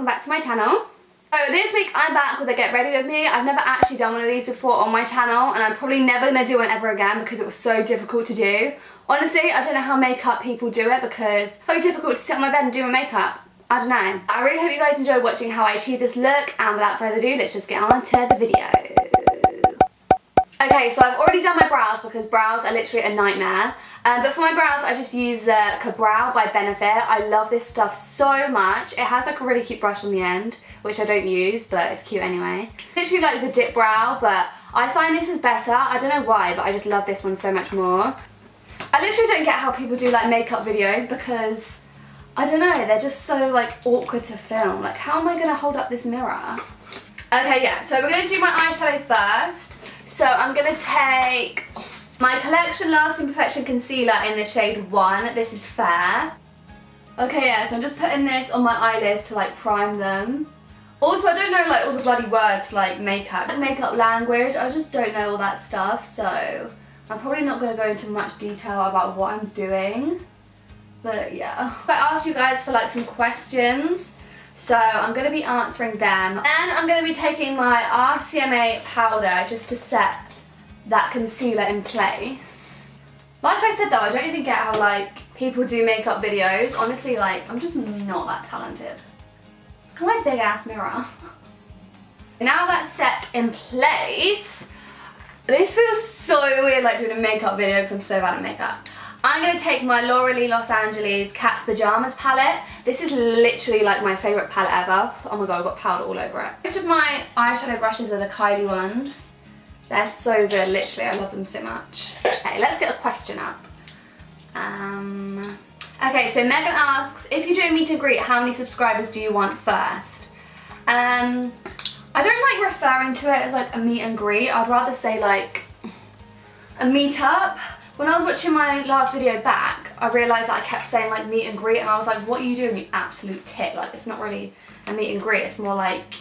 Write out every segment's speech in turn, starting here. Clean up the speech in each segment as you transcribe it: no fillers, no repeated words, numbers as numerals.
welcome back to my channel. So this week I'm back with a get ready with me. I've never actually done one of these before on my channel, and I'm probably never going to do one ever again because it was so difficult to do. Honestly, I don't know how makeup people do it because it's so difficult to sit on my bed and do my makeup. I don't know. I really hope you guys enjoyed watching how I achieved this look, and without further ado, let's just get on to the video. Okay, so I've already done my brows because brows are literally a nightmare. But for my brows, I just use the Brow by Benefit. I love this stuff so much. It has like a really cute brush on the end, which I don't use, but it's cute anyway. Literally like the dip brow, but I find this is better. I don't know why, but I just love this one so much more. I literally don't get how people do like makeup videos because, I don't know, they're just so like awkward to film. Like, how am I going to hold up this mirror? Okay, yeah, so we're going to do my eyeshadow first. So I'm going to take my Collection Lasting Perfection Concealer in the shade 1. This is Fair. Okay, yeah, so I'm just putting this on my eyelids to like prime them. Also, I don't know like all the bloody words for like makeup. Makeup language, I just don't know all that stuff. So I'm probably not going to go into much detail about what I'm doing. But yeah. I asked you guys for like some questions. So I'm going to be answering them. And I'm going to be taking my RCMA powder just to set that concealer in place. Like I said though, I don't even get how like people do makeup videos. Honestly, like, I'm just not that talented. Look at my big ass mirror. Now that's set in place, this feels so weird like doing a makeup video because I'm so bad at makeup. I'm going to take my Laura Lee Los Angeles Cat's Pajamas palette. This is literally like my favourite palette ever. Oh my god, I've got powder all over it. Most of my eyeshadow brushes are the Kylie ones. They're so good, literally, I love them so much. Okay, let's get a question up. Okay, so Megan asks, if you do a meet and greet, how many subscribers do you want first? I don't like referring to it as like a meet and greet. I'd rather say like a meet-up. When I was watching my last video back, I realised that I kept saying like meet and greet, and I was like, what are you doing, you absolute tit? Like, it's not really a meet and greet, it's more like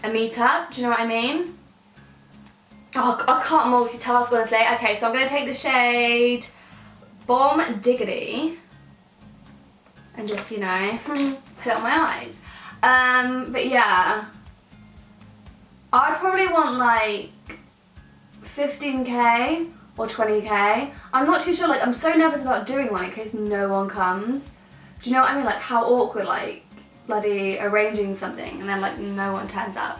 a meet-up, do you know what I mean? Oh, I can't multitask, honestly. Okay, so I'm going to take the shade Bomb Diggity and just, you know, put it on my eyes. But yeah, I'd probably want like 15k or 20k. I'm not too sure, like, I'm so nervous about doing one in case no one comes. Do you know what I mean? Like, how awkward, like, bloody arranging something and then like no one turns up.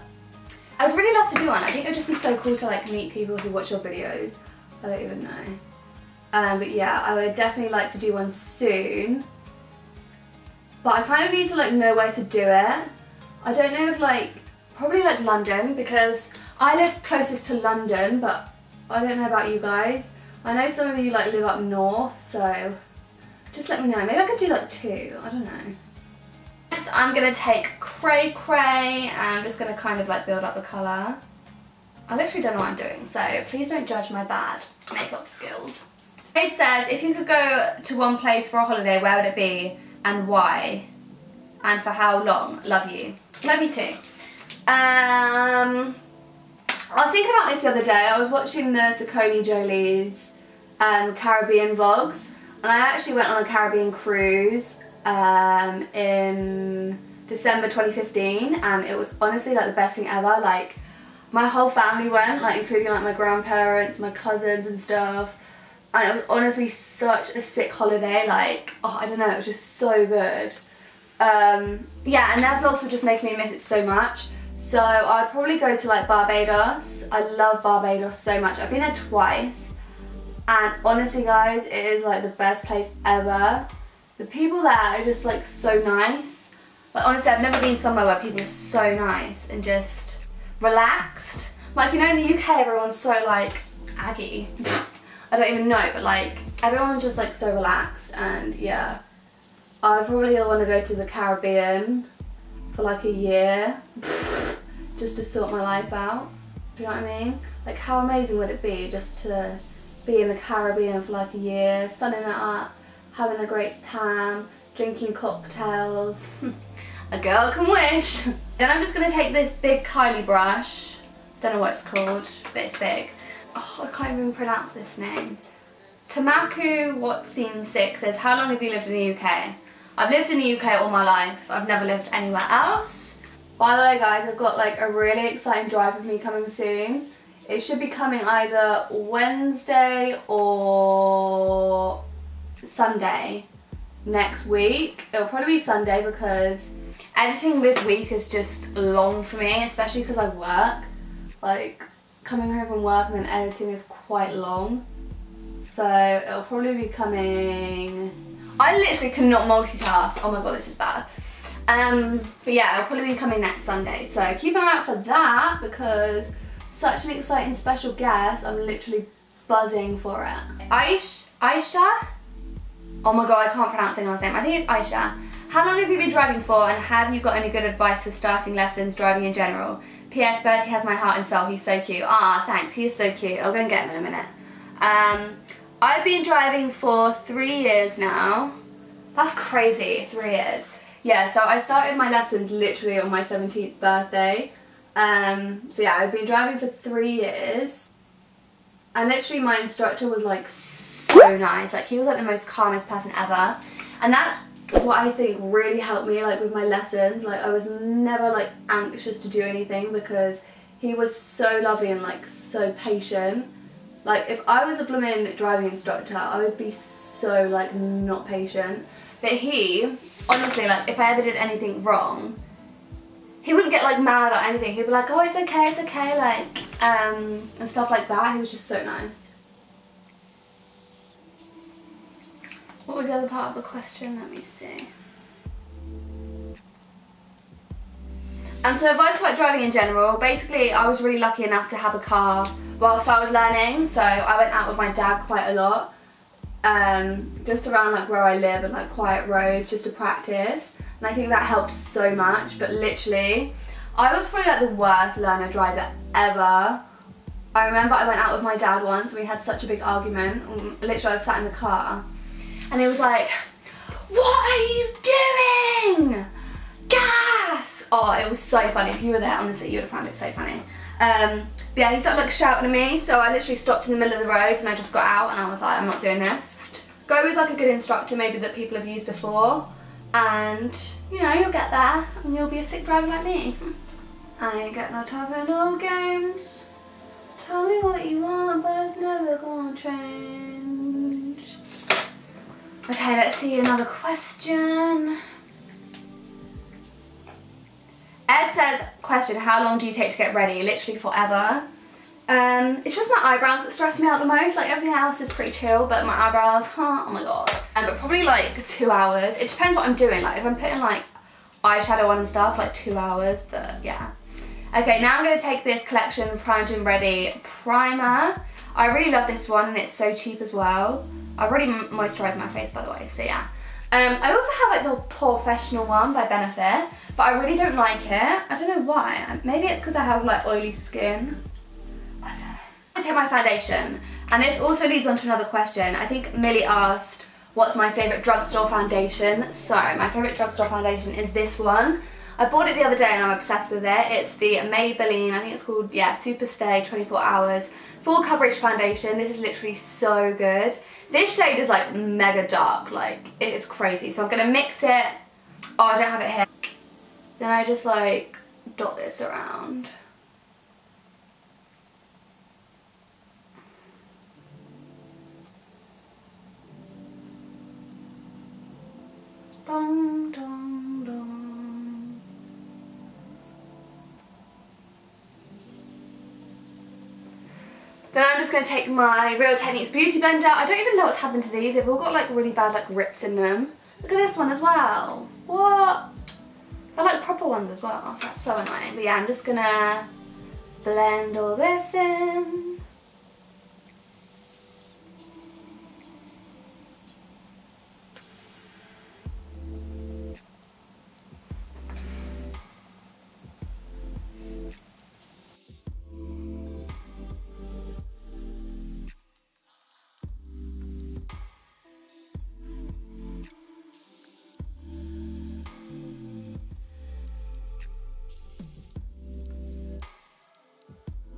I would really love to do one. I think it would just be so cool to like meet people who watch your videos. I don't even know. But yeah, I would definitely like to do one soon. But I kind of need to like know where to do it. I don't know if like, probably like London, because I live closest to London, but I don't know about you guys. I know some of you like live up north, so just let me know. Maybe I could do like 2, I don't know. Next I'm going to take Cray Cray and I'm just going to kind of like build up the colour. I literally don't know what I'm doing, so please don't judge my bad makeup skills. It says, if you could go to one place for a holiday, where would it be and why? And for how long? Love you. Love you too. I was thinking about this the other day. I was watching the Saucony Jolie's Caribbean vlogs, and I actually went on a Caribbean cruise in December 2015, and it was honestly like the best thing ever. Like, my whole family went, like including like my grandparents, my cousins and stuff, and it was honestly such a sick holiday. Like, oh, I don't know, it was just so good. Yeah, and their vlogs were just making me miss it so much. So I'd probably go to like Barbados. I love Barbados so much. I've been there twice, and honestly guys, it is like the best place ever. The people there are just like so nice. Like, honestly, I've never been somewhere where people are so nice and just relaxed. Like, you know, in the UK everyone's so like aggy. I don't even know, but like everyone's just like so relaxed. And yeah, I probably want to go to the Caribbean for like a year just to sort my life out. Do you know what I mean? Like, how amazing would it be just to be in the Caribbean for like a year, sunning it up, having a great time, drinking cocktails. A girl can wish. Then I'm just going to take this big Kylie brush. Don't know what it's called, but it's big. Oh, I can't even pronounce this name. Tamaku Watson 6 says, how long have you lived in the UK? I've lived in the UK all my life. I've never lived anywhere else. By the way guys, I've got like a really exciting drive with me coming soon. It should be coming either Wednesday or Sunday next week. It'll probably be Sunday because editing midweek is just long for me, especially because I work. Like, coming home from work and then editing is quite long. So it'll probably be coming... I literally cannot multitask. Oh my god, this is bad. But yeah, it'll probably be coming next Sunday. So keep an eye out for that because such an exciting special guest. I'm literally buzzing for it. Aisha? Oh my god, I can't pronounce anyone's name. I think it's Aisha. How long have you been driving for and have you got any good advice for starting lessons driving in general? P.S. Bertie has my heart and soul. He's so cute. Ah, thanks. He is so cute. I'll go and get him in a minute. I've been driving for 3 years now. That's crazy. 3 years. Yeah, so I started my lessons literally on my 17th birthday. So yeah, I've been driving for 3 years. And literally my instructor was like so nice. Like he was like the most calmest person ever. And that's what I think really helped me like with my lessons. Like I was never like anxious to do anything because he was so lovely and like so patient. Like if I was a blooming driving instructor, I would be so like not patient. But he, honestly, like if I ever did anything wrong, he wouldn't get like mad or anything. He'd be like, oh, it's okay, like, and stuff like that. He was just so nice. What was the other part of the question? Let me see. And so advice about driving in general, basically I was really lucky enough to have a car whilst I was learning, so I went out with my dad quite a lot, just around like where I live and like quiet roads just to practice, and I think that helped so much. But literally, I was probably like the worst learner driver ever. I remember I went out with my dad once and we had such a big argument, literally I was sat in the car and he was like, what are you doing? Gas! Oh, it was so funny. If you were there, honestly, you would have found it so funny. Yeah, he started like shouting at me, so I literally stopped in the middle of the road and I just got out and I was like, I'm not doing this. Go with like a good instructor maybe that people have used before and, you know, you'll get there and you'll be a sick driver like me. I ain't got no time for no games. Tell me what you want, but it's never gonna change. Okay, let's see another question. Ed says, question, how long do you take to get ready? Literally forever. It's just my eyebrows that stress me out the most. Like everything else is pretty chill, but my eyebrows, oh my god. But probably like 2 hours. It depends what I'm doing. Like if I'm putting like eyeshadow on and stuff, like 2 hours, but yeah. Okay, now I'm going to take this Collection Primed and Ready primer. I really love this one and it's so cheap as well. I've already moisturised my face, by the way, so yeah. I also have like the Professional one by Benefit, but I really don't like it. I don't know why. Maybe it's because I have like oily skin. I don't know. I'm going to take my foundation, and this also leads on to another question. I think Millie asked, what's my favourite drugstore foundation? So, my favourite drugstore foundation is this one. I bought it the other day and I'm obsessed with it. It's the Maybelline, I think it's called, yeah, Super Stay 24 Hours Full Coverage Foundation. This is literally so good. This shade is like mega dark, like it is crazy. So I'm gonna mix it. Oh, I don't have it here. Then I just like dot this around. Dong, dong, dong. Then I'm just going to take my Real Techniques Beauty Blender. I don't even know what's happened to these. They've all got like really bad like rips in them. Look at this one as well. What? They're like proper ones as well. So that's so annoying. But yeah, I'm just going to blend all this in.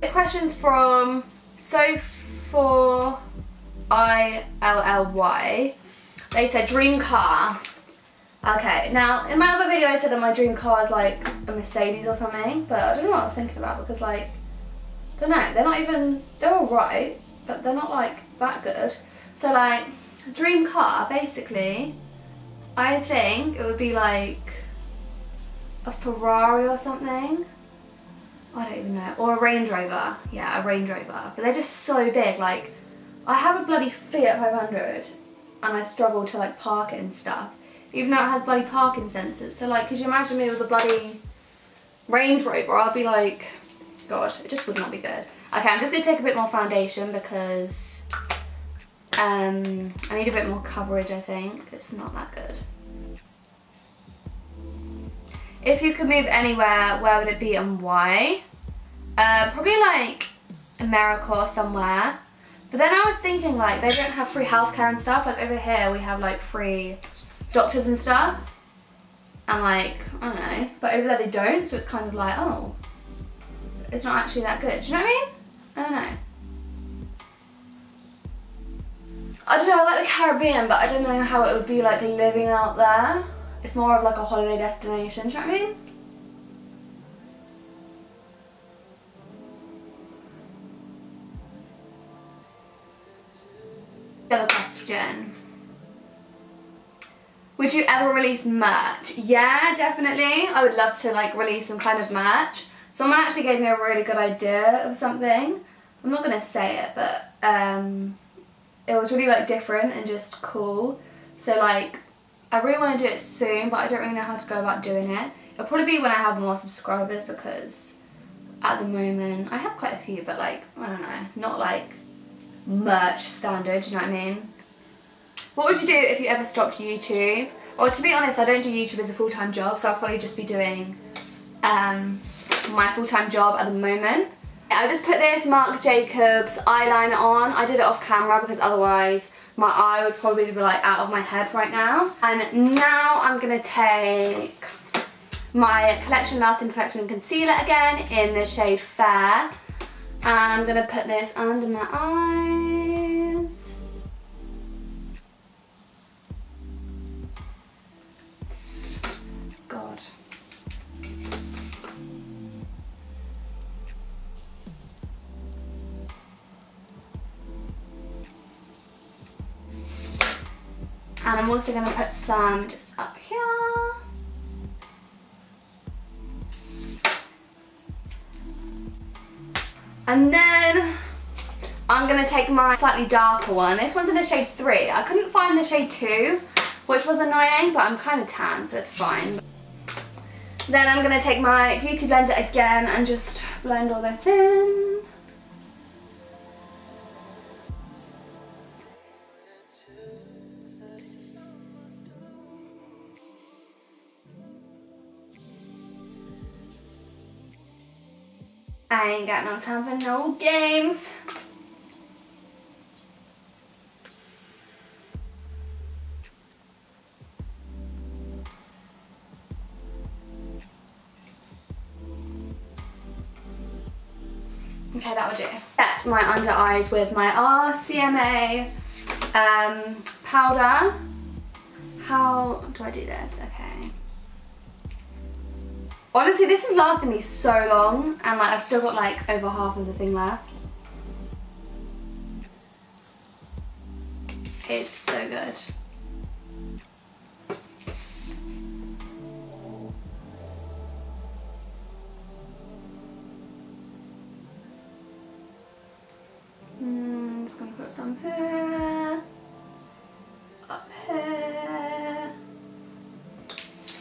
This question's from So4ILLY. They said dream car. Okay, now in my other video I said that my dream car is like a Mercedes or something, but I don't know what I was thinking about because like, I don't know, they're not even, they're alright, but they're not like that good. So like, dream car, basically, I think it would be like a Ferrari or something. I don't even know, or a Range Rover. Yeah, a Range Rover, but they're just so big. Like, I have a bloody Fiat 500 and I struggle to like park it and stuff. Even though it has bloody parking sensors. So like, could you imagine me with a bloody Range Rover? I'd be like, God, it just would not be good. Okay, I'm just gonna take a bit more foundation because I need a bit more coverage, I think. It's not that good. If you could move anywhere, where would it be and why? Probably like America or somewhere. But then I was thinking like, they don't have free healthcare and stuff. Like over here we have like free doctors and stuff, and like, I don't know, but over there they don't, so it's kind of like, oh, it's not actually that good. Do you know what I mean? I don't know. I don't know, I like the Caribbean, but I don't know how it would be like living out there. It's more of like a holiday destination, do you know what I mean? The other question. Would you ever release merch? Yeah, definitely. I would love to like release some kind of merch. Someone actually gave me a really good idea of something. I'm not gonna say it, but it was really like different and just cool. So like, I really want to do it soon, but I don't really know how to go about doing it. It'll probably be when I have more subscribers, because at the moment I have quite a few, but like, I don't know, not like merch standard, do you know what I mean? What would you do if you ever stopped YouTube? Or to be honest, I don't do YouTube as a full-time job, so I'll probably just be doing my full-time job at the moment. I just put this Marc Jacobs eyeliner on. I did it off camera because otherwise my eye would probably be like out of my head right now. And now I'm gonna take my Collection Lasting Perfection Concealer again in the shade Fair. And I'm gonna put this under my eyes. God. And I'm also gonna put some just up here. And then I'm gonna take my slightly darker one. This one's in the shade 3. I couldn't find the shade 2, which was annoying, but I'm kind of tan, so it's fine. Then I'm gonna take my beauty blender again and just blend all this in. I ain't got no time for no games. Okay, that will do. Set my under eyes with my RCMA powder. How do I do this? Okay. Honestly, this is lasting me so long, and like I've still got like over half of the thing left. It's so good. Just gonna put some here, up here.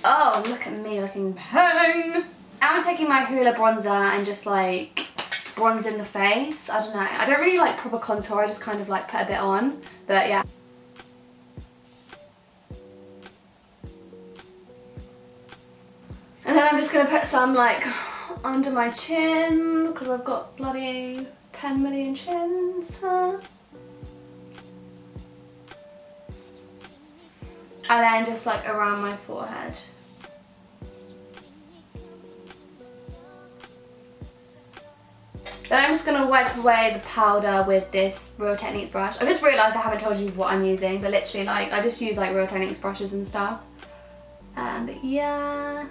Oh, look at me looking pang. Now I'm taking my Hoola bronzer and just like bronze in the face. I don't know. I don't really like proper contour. I just kind of like put a bit on. But yeah. And then I'm just going to put some like under my chin because I've got bloody 10 million chins. Huh? And then just like around my forehead. Then I'm just going to wipe away the powder with this Real Techniques brush. I just realised I haven't told you what I'm using, but literally like I just use like Real Techniques brushes and stuff. But yeah.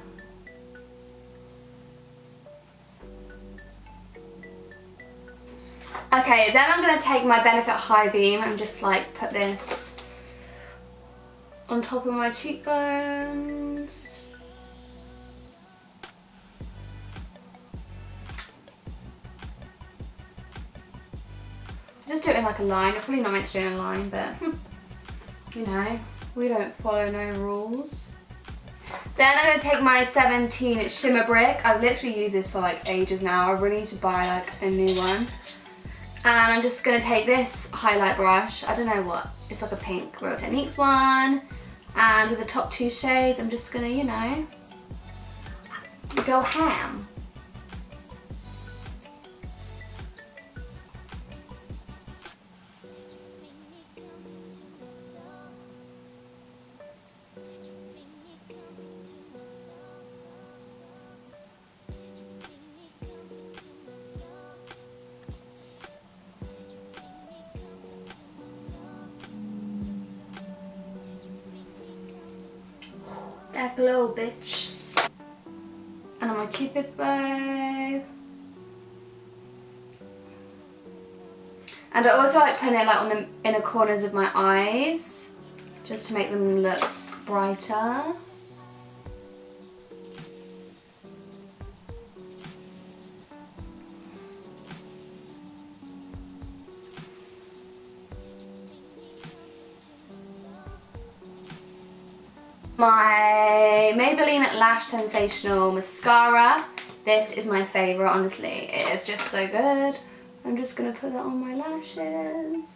Okay, then I'm going to take my Benefit High Beam and just like put this on top of my cheekbones. Just do it in like a line. You're probably not meant to do it in a line, but you know, we don't follow no rules. Then I'm going to take my 17 Shimmer Brick. I've literally used this for like ages now. I really need to buy like a new one. And I'm just going to take this highlight brush. I don't know what. It's like a pink Real Techniques one. And with the top 2 shades, I'm just going to, you know, go ham. That glow, bitch. And on my Cupid's bow. And I also like putting it like on the inner corners of my eyes, just to make them look brighter. My Maybelline Lash Sensational Mascara. This is my favourite, honestly. It is just so good. I'm just going to put that on my lashes.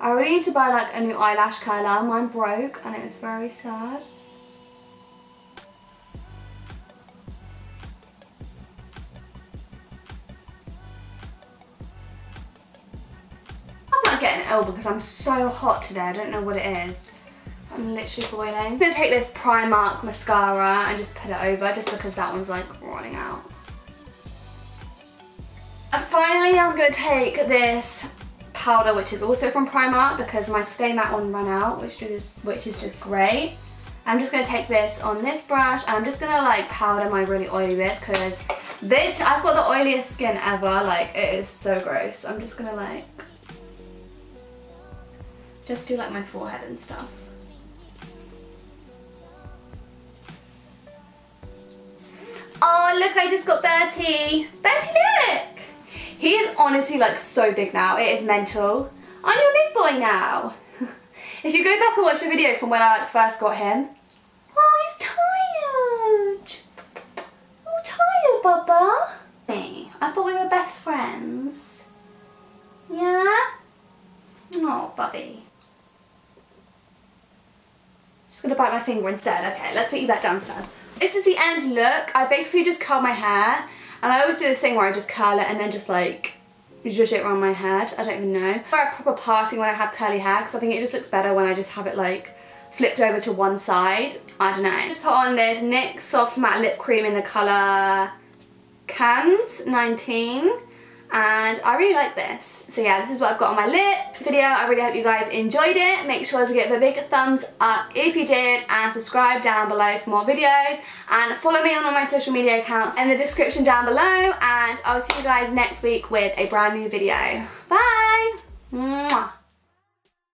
I really need to buy like a new eyelash curler. Mine broke and it's very sad. Getting ill because I'm so hot today. I don't know what it is. I'm literally boiling. I'm going to take this Primark mascara and just put it over, just because that one's like running out. And finally I'm going to take this powder, which is also from Primark, because my Stay Matte one ran out, which is just great. I'm just going to take this on this brush and I'm just going to like powder my really oily bits, because bitch, I've got the oiliest skin ever. Like, it is so gross. I'm just going to like just do like my forehead and stuff. Oh look, I just got Bertie. Bertie, look! He is honestly like so big now. It is mental. I'm your big boy now. If you go back and watch the video from when I like first got him. Oh, he's tired. Oh, tired, Bubba. Hey, I thought we were best friends. Yeah? Oh, Bubby. Just gonna bite my finger instead. Okay, let's put you back downstairs. This is the end look. I basically just curl my hair, and I always do this thing where I just curl it and then just like zhuzh it around my head. I don't even know. I wear a proper party when I have curly hair, because I think it just looks better when I just have it like flipped over to one side. I don't know. Just put on this NYX Soft Matte Lip Cream in the colour Cannes 19. And I really like this. So yeah, this is what I've got on my lips. Video, I really hope you guys enjoyed it. Make sure to give a big thumbs up if you did, and subscribe down below for more videos. And follow me on all my social media accounts in the description down below. And I'll see you guys next week with a brand new video. Bye!